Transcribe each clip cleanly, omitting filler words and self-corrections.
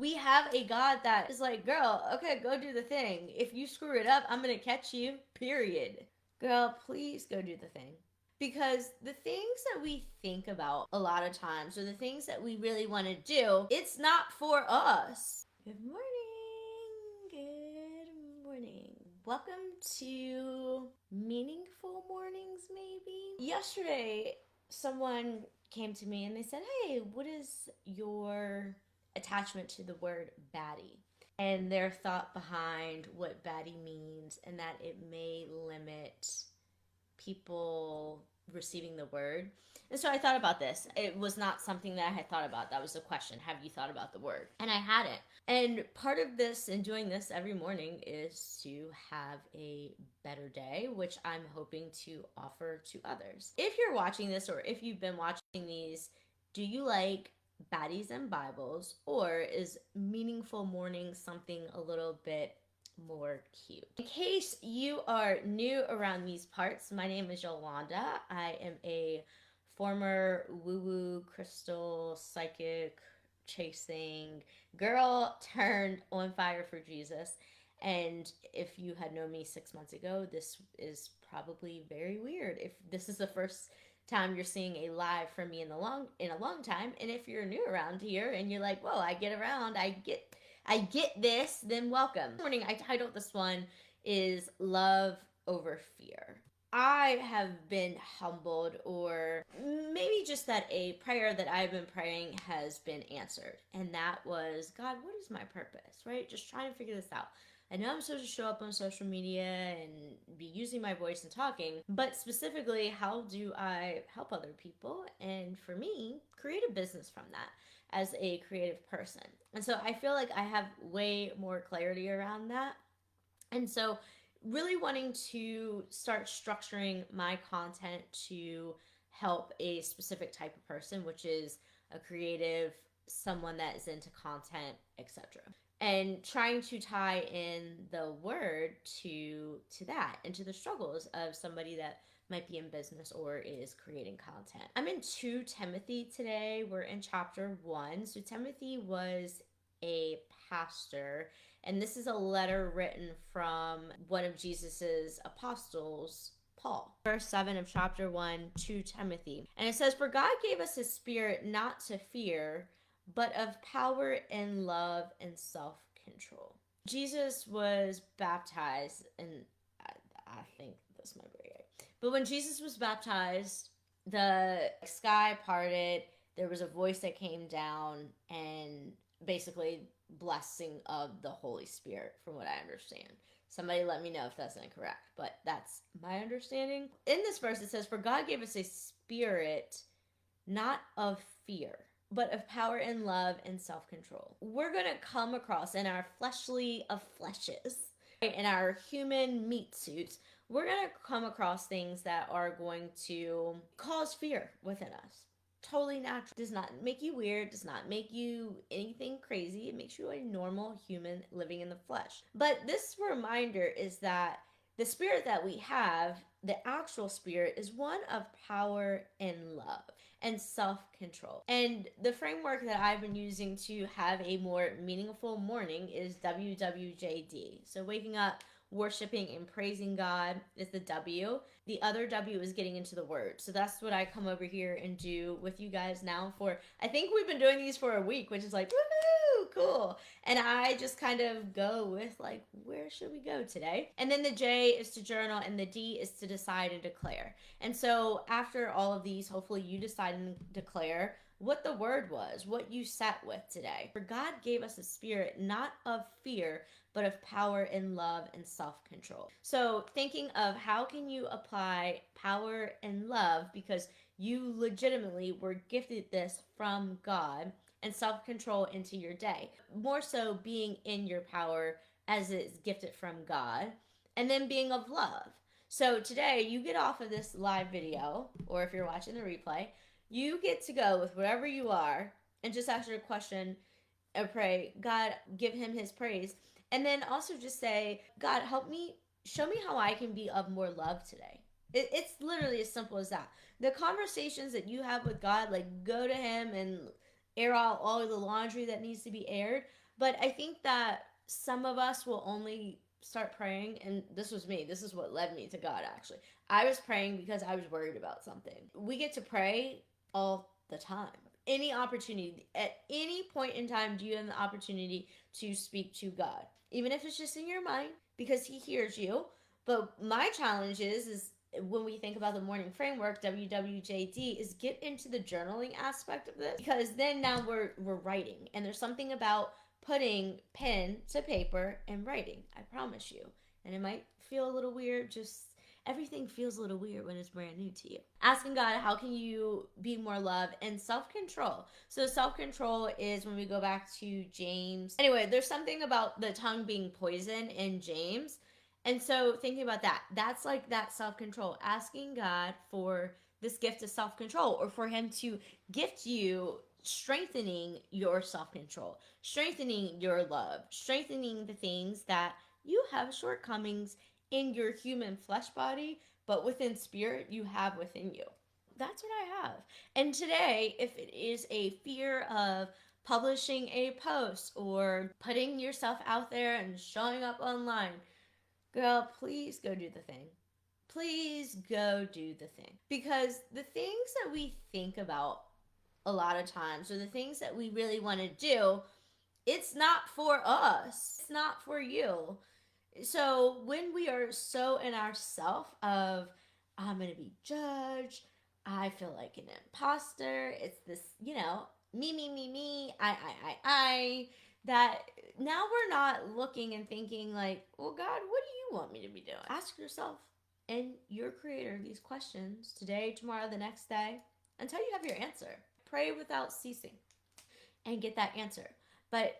We have a God that is like, girl, okay, go do the thing. If you screw it up, I'm going to catch you, period. Girl, please go do the thing. Because the things that we think about a lot of times, or the things that we really want to do, it's not for us. Good morning. Good morning. Welcome to Meaningful Mornings, maybe. Yesterday, someone came to me and they said, hey, what is your attachment to the word baddie? And their thought behind what baddie means, and that it may limit people receiving the word. And so I thought about this. It was not something that I had thought about. That was the question. Have you thought about the word? And I hadn't. And part of this and doing this every morning is to have a better day, which I'm hoping to offer to others. If you're watching this, or if you've been watching these, do you like Baddies and Bibles, or is Meaningful Morning something a little bit more cute? In case you are new around these parts, my name is Yolanda. I am a former woo-woo crystal psychic chasing girl turned on fire for Jesus. And if you had known me 6 months ago, this is probably very weird. If this is the first time you're seeing a live from me in a long time, and if you're new around here and you're like, whoa, I get around, I get this, then welcome. This morning I titled this one is Love Over Fear. I have been humbled, or maybe just that a prayer that I've been praying has been answered. And that was, God, what is my purpose, right? Just trying to figure this out. I know I'm supposed to show up on social media and be using my voice and talking, but specifically, how do I help other people? And for me, create a business from that as a creative person. And so I feel like I have way more clarity around that. And so really wanting to start structuring my content to help a specific type of person, which is a creative, someone that is into content, etc. And trying to tie in the word to that and to the struggles of somebody that might be in business or is creating content. I'm in 2 Timothy today. We're in chapter 1. So Timothy was a pastor, and this is a letter written from one of Jesus's apostles, Paul. Verse 7 of chapter 1 to Timothy. And it says, for God gave us his spirit not to fear, but of power and love and self-control. Jesus was baptized, and I think this might be right. But when Jesus was baptized, the sky parted, there was a voice that came down, and basically blessing of the Holy Spirit, from what I understand. Somebody let me know if that's incorrect, but that's my understanding. In this verse, it says, for God gave us a spirit not of fear, but of power and love and self-control. We're going to come across in our fleshly of fleshes, in our human meat suits, we're going to come across things that are going to cause fear within us. Totally natural. Does not make you weird, does not make you anything crazy. It makes you a normal human living in the flesh. But this reminder is that the spirit that we have, the actual spirit, is one of power and love and self-control. And the framework that I've been using to have a more meaningful morning is WWJD. So waking up, worshiping and praising God is the W. The other W is getting into the word. So that's what I come over here and do with you guys now for, I think we've been doing these for a week, which is like, woohoo, cool. And I just kind of go with like, where should we go today? And then the J is to journal, and the D is to decide and declare. And so after all of these, hopefully you decide and declare what the word was, what you sat with today. For God gave us a spirit not of fear, but of power and love and self-control. So thinking of how can you apply power and love, because you legitimately were gifted this from God, and self-control into your day. More so being in your power as it's gifted from God, and then being of love. So today you get off of this live video, or if you're watching the replay, you get to go with wherever you are and just ask your question or pray, God, give him his praise. And then also just say, God, help me, show me how I can be of more love today. It's literally as simple as that. The conversations that you have with God, like go to him and air out all of the laundry that needs to be aired. But I think that some of us will only start praying, and this was me. This is what led me to God, actually. I was praying because I was worried about something. We get to pray all the time. Any opportunity, at any point in time, do you have the opportunity to speak to God? Even if it's just in your mind, because He hears you. But my challenge is when we think about the morning framework, WWJD, is get into the journaling aspect of this, because then now we're writing, and there's something about putting pen to paper and writing, I promise you. And it might feel a little weird, just everything feels a little weird when it's brand new to you. Asking God, how can you be more love and self-control? So self-control is when we go back to James. Anyway, there's something about the tongue being poison in James. And so thinking about that, that's like that self-control, asking God for this gift of self-control, or for Him to gift you strengthening your self-control, strengthening your love, strengthening the things that you have shortcomings in your human flesh body, but within spirit you have within you. That's what I have. And today, if it is a fear of publishing a post or putting yourself out there and showing up online, girl, please go do the thing. Please go do the thing. Because the things that we think about a lot of times, or the things that we really want to do, it's not for us. It's not for you. So when we are so in ourself of, I'm going to be judged, I feel like an imposter, it's this, me, I, that now we're not looking and thinking like, well, God, what do you want me to be doing? Ask yourself and your Creator these questions today, tomorrow, the next day, until you have your answer. Pray without ceasing and get that answer. But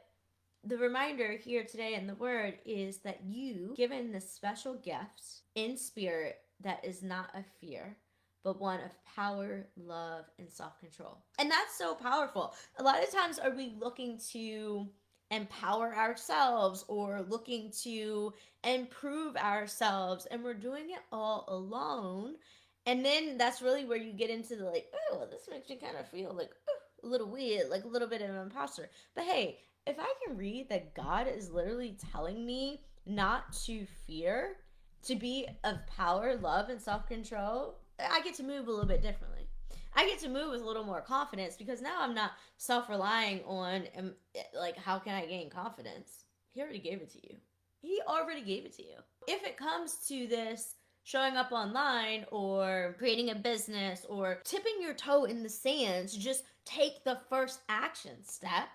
the reminder here today in the Word is that you given this special gift in spirit that is not of fear, but one of power, love, and self-control. And that's so powerful. A lot of times are we looking to empower ourselves or looking to improve ourselves, and we're doing it all alone. And then that's really where you get into the like, oh, well, this makes me kind of feel like a little weird, like a little bit of an imposter. But hey, if I can read that God is literally telling me not to fear, to be of power, love, and self-control, I get to move a little bit differently. I get to move with a little more confidence, because now I'm not self-relying on, like, how can I gain confidence? He already gave it to you. He already gave it to you. If it comes to this showing up online or creating a business or tipping your toe in the sand to just take the first action step,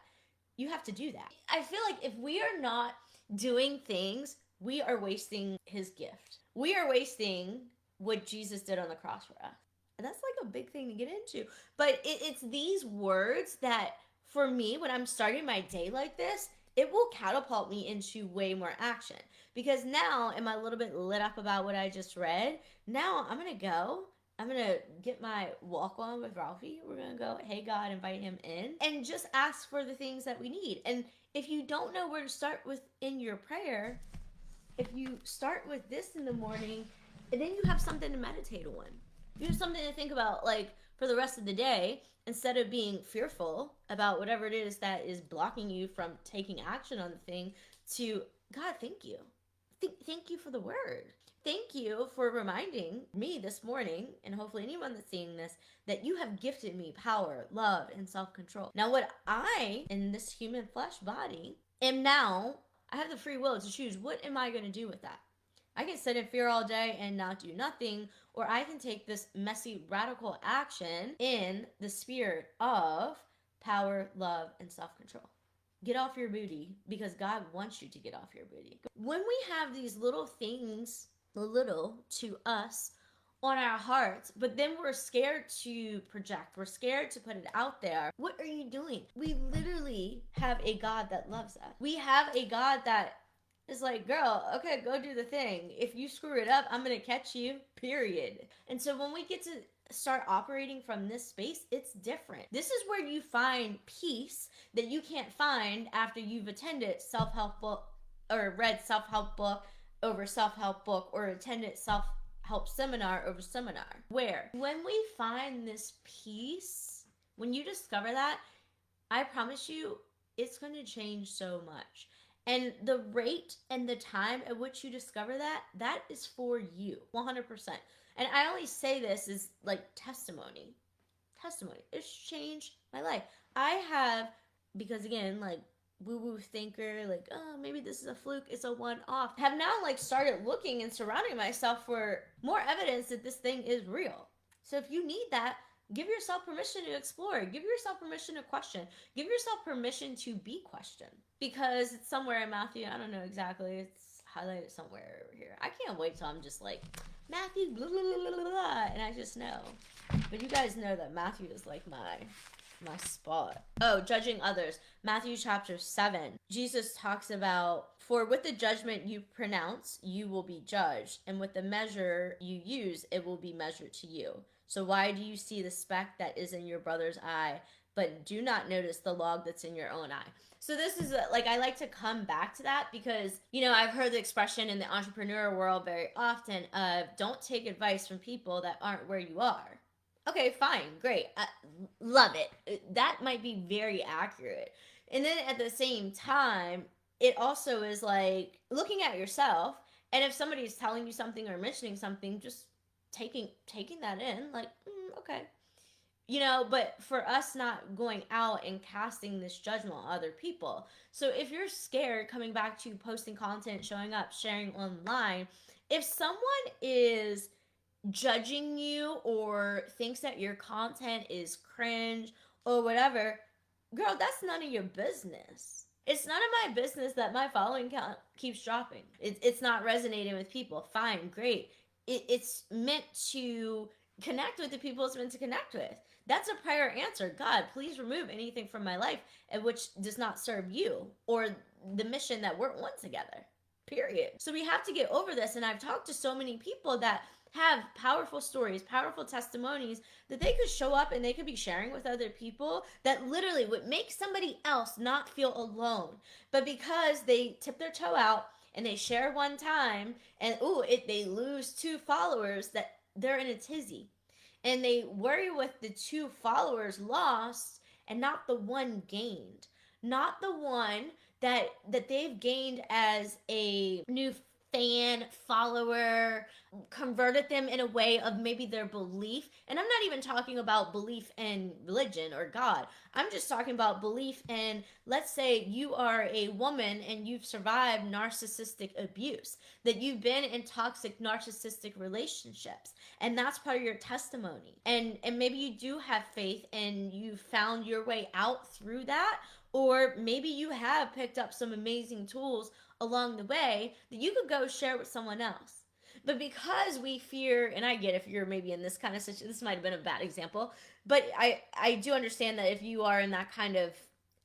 you have to do that. I feel like if we are not doing things, we are wasting His gift. We are wasting what Jesus did on the cross for us. And that's like a big thing to get into. But it's these words that, for me, when I'm starting my day like this, it will catapult me into way more action. Because now, am I a little bit lit up about what I just read? Now I'm going to get my walk on with Ralphie. We're going to go, hey God, invite him in, and just ask for the things that we need. And if you don't know where to start with in your prayer, if you start with this in the morning, and then you have something to meditate on. You have something to think about, like, for the rest of the day, instead of being fearful about whatever it is that is blocking you from taking action on the thing, to, God, thank you. Thank you for the word. Thank you for reminding me this morning, and hopefully anyone that's seeing this, that you have gifted me power, love, and self-control. Now, what I, in this human flesh body, am now, I have the free will to choose, what am I going to do with that? I can sit in fear all day and not do nothing, or I can take this messy, radical action in the spirit of power, love, and self-control. Get off your booty, because God wants you to get off your booty. When we have these little things, little to us, on our hearts, but then we're scared to project, we're scared to put it out there, what are you doing? We literally have a God that loves us. We have a God that is like, girl, okay, go do the thing. If you screw it up, I'm gonna catch you, period. And so when we get to start operating from this space, it's different. This is where you find peace that you can't find after you've attended self-help book, or read self-help book over self-help book, or attended self-help seminar over seminar. Where when we find this peace, when you discover that, I promise you, it's going to change so much. And the rate and the time at which you discover that, that is for you, 100%. And I only say this as like testimony. Testimony. It's changed my life. I have, because again, like woo-woo thinker, like, oh, maybe this is a fluke, it's a one-off, have now like started looking and surrounding myself for more evidence that this thing is real. So if you need that, give yourself permission to explore. Give yourself permission to question. Give yourself permission to be questioned. Because it's somewhere in Matthew, I don't know exactly, it's highlighted somewhere over here. I can't wait till I'm just like, Matthew, blah, blah, blah, blah, blah, and I just know. But you guys know that Matthew is like my spot. Oh, judging others. Matthew chapter 7. Jesus talks about, for with the judgment you pronounce, you will be judged, and with the measure you use, it will be measured to you. So why do you see the speck that is in your brother's eye, but do not notice the log that's in your own eye? So this is like, I like to come back to that because, you know, I've heard the expression in the entrepreneur world very often of don't take advice from people that aren't where you are. Okay, fine, great. Love it. That might be very accurate. And then at the same time, it also is like looking at yourself, and if somebody's telling you something or mentioning something, just taking that in, like, okay. You know, but for us not going out and casting this judgment on other people. So if you're scared coming back to posting content, showing up, sharing online, if someone is judging you or thinks that your content is cringe or whatever, girl, that's none of your business. It's none of my business that my following count keeps dropping. It's not resonating with people. Fine, great. It's meant to connect with the people it's meant to connect with. That's a prayer answered. God, please remove anything from my life which does not serve you or the mission that we're on together. Period. So we have to get over this. And I've talked to so many people that have powerful stories, powerful testimonies that they could show up and they could be sharing with other people that literally would make somebody else not feel alone. But because they tip their toe out and they share one time and they lose 2 followers, that they're in a tizzy. And they worry with the 2 followers lost and not the one gained. Not the one that they've gained as a new fan, follower, converted them in a way of maybe their belief. And I'm not even talking about belief in religion or God. I'm just talking about belief in, let's say you are a woman and you've survived narcissistic abuse, that you've been in toxic narcissistic relationships, and that's part of your testimony. And maybe you do have faith and you found your way out through that, or maybe you have picked up some amazing tools along the way that you could go share with someone else. But because we fear, and I get if you're maybe in this kind of situation, this might have been a bad example, but I do understand that if you are in that kind of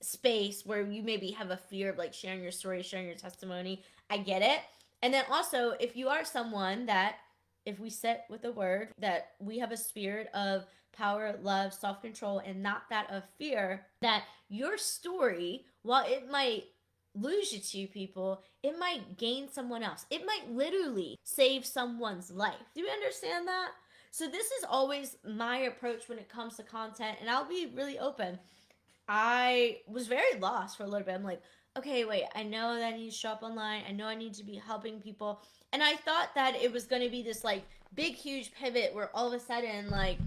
space where you maybe have a fear of like sharing your story, sharing your testimony, I get it. And then also, if you are someone that, if we sit with the word, that we have a spirit of power, love, self-control, and not that of fear, that your story, while it might lose you to people, it might gain someone else. It might literally save someone's life. Do you understand that? So this is always my approach when it comes to content, and I'll be really open. I was very lost for a little bit. I'm like, okay, wait, I know that I need to show up online. I know I need to be helping people. And I thought that it was going to be this like big, huge pivot where all of a sudden, like,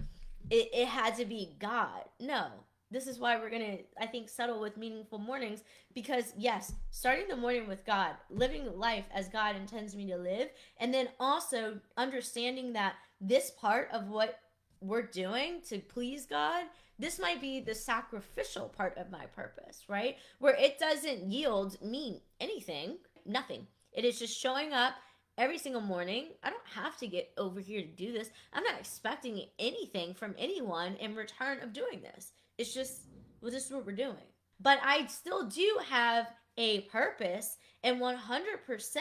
it had to be God. No. This is why we're going to, I think, settle with meaningful mornings, because yes, starting the morning with God, living life as God intends me to live, and then also understanding that this part of what we're doing to please God, this might be the sacrificial part of my purpose, right? Where it doesn't yield me anything, nothing. It is just showing up every single morning. I don't have to get over here to do this. I'm not expecting anything from anyone in return of doing this. It's just, well, this is what we're doing. But I still do have a purpose, and 100%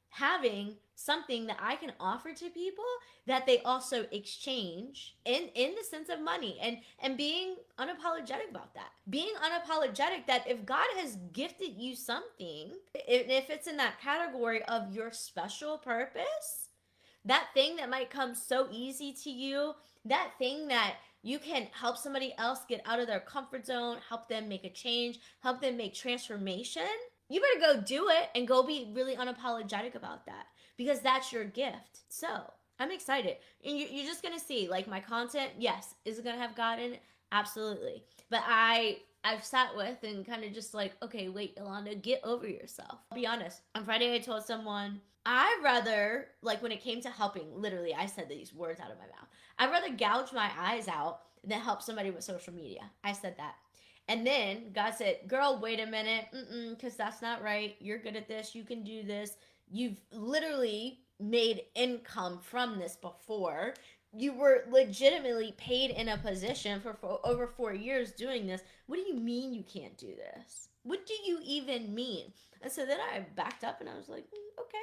having something that I can offer to people that they also exchange in the sense of money, and being unapologetic about that. Being unapologetic that if God has gifted you something, if it's in that category of your special purpose, that thing that might come so easy to you, that thing that you can help somebody else get out of their comfort zone, help them make a change, help them make transformation, you better go do it and go be really unapologetic about that, because that's your gift. So I'm excited. And you're just going to see, like, my content, yes, is it going to have God in it? Absolutely. But I've sat with and kind of just like, okay, wait, Yolanda, get over yourself. I'll be honest. On Friday, I told someone, I'd rather, like, when it came to helping, literally, I said these words out of my mouth. I'd rather gouge my eyes out than help somebody with social media. I said that. And then God said, girl, wait a minute, because that's not right. You're good at this. You can do this. You've literally made income from this before. You were legitimately paid in a position for over 4 years doing this. What do you mean you can't do this? What do you even mean? And so then I backed up and I was like, okay.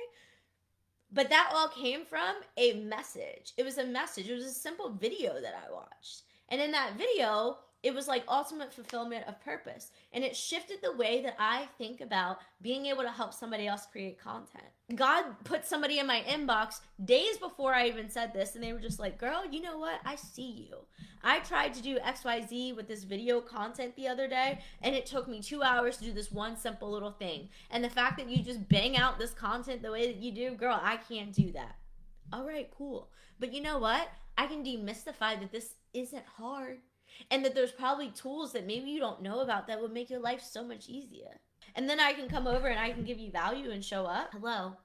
But that all came from a message. It was a message. It was a simple video that I watched. And in that video, it was like ultimate fulfillment of purpose. And it shifted the way that I think about being able to help somebody else create content. God put somebody in my inbox days before I even said this, and they were just like, girl, you know what? I see you. I tried to do XYZ with this video content the other day, and it took me 2 hours to do this one simple little thing. And the fact that you just bang out this content the way that you do, girl, I can't do that. All right, cool. But you know what? I can demystify that this isn't hard. And that there's probably tools that maybe you don't know about that would make your life so much easier. And then I can come over and I can give you value and show up. Hello.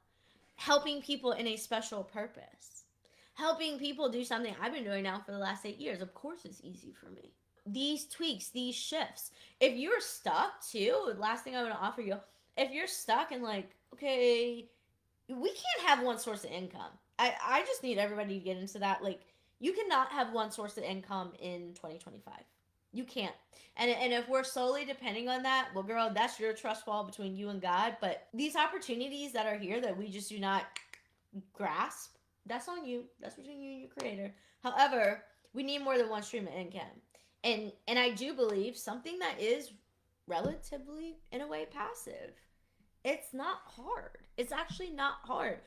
Helping people in a special purpose. Helping people do something I've been doing now for the last 8 years. Of course it's easy for me. These tweaks, these shifts. If you're stuck too, last thing I want to offer you, if you're stuck and like, okay, we can't have one source of income. I just need everybody to get into that. Like, you cannot have one source of income in 2025. You can't. And if we're solely depending on that, well, girl, that's your trust fall between you and God. But these opportunities that are here that we just do not grasp, that's on you. That's between you and your creator. However, we need more than one stream of income. And I do believe something that is relatively, in a way, passive. It's not hard. It's actually not hard.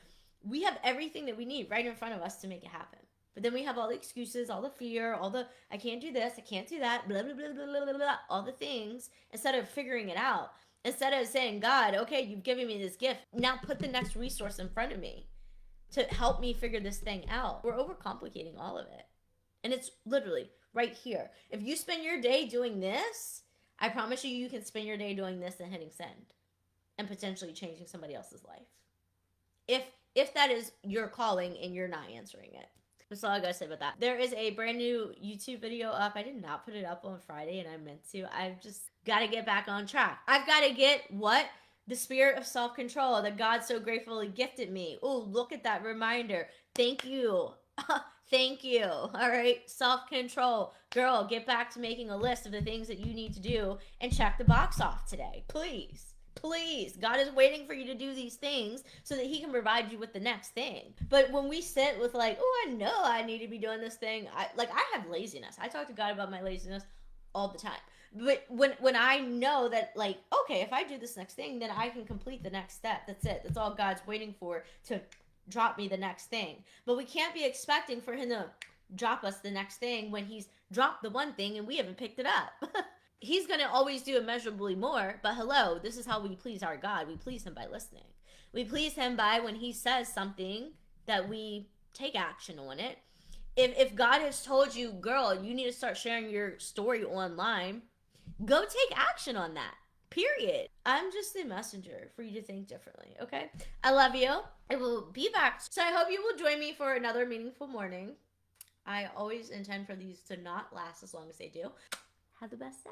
We have everything that we need right in front of us to make it happen. But then we have all the excuses, all the fear, all the, I can't do this, I can't do that, blah, blah, blah, blah, blah, blah, blah, all the things, instead of figuring it out. Instead of saying, God, okay, you've given me this gift. Now put the next resource in front of me to help me figure this thing out. We're overcomplicating all of it. And it's literally right here. If you spend your day doing this, I promise you, you can spend your day doing this and hitting send. And potentially changing somebody else's life. If that is your calling and you're not answering it. That's all I gotta say about that. There is a brand new YouTube video up. I did not put it up on Friday, and I meant to. I've just gotta get back on track. I've gotta get what? The spirit of self-control that God so gratefully gifted me. Oh, look at that reminder. Thank you. Thank you. All right. Self-control. Girl, get back to making a list of the things that you need to do and check the box off today. Please. Please, God is waiting for you to do these things so that he can provide you with the next thing. But when we sit with like, oh, I know I need to be doing this thing. I have laziness. I talk to God about my laziness all the time. But when I know that, like, okay, if I do this next thing, then I can complete the next step. That's it. That's all God's waiting for, to drop me the next thing. But we can't be expecting for him to drop us the next thing when he's dropped the one thing and we haven't picked it up. He's going to always do immeasurably more, but hello, this is how we please our God. We please him by listening. We please him by when he says something that we take action on it. If God has told you, girl, you need to start sharing your story online, go take action on that. Period. I'm just a messenger for you to think differently, okay? I love you. I will be back. So I hope you will join me for another meaningful morning. I always intend for these to not last as long as they do. Have the best day.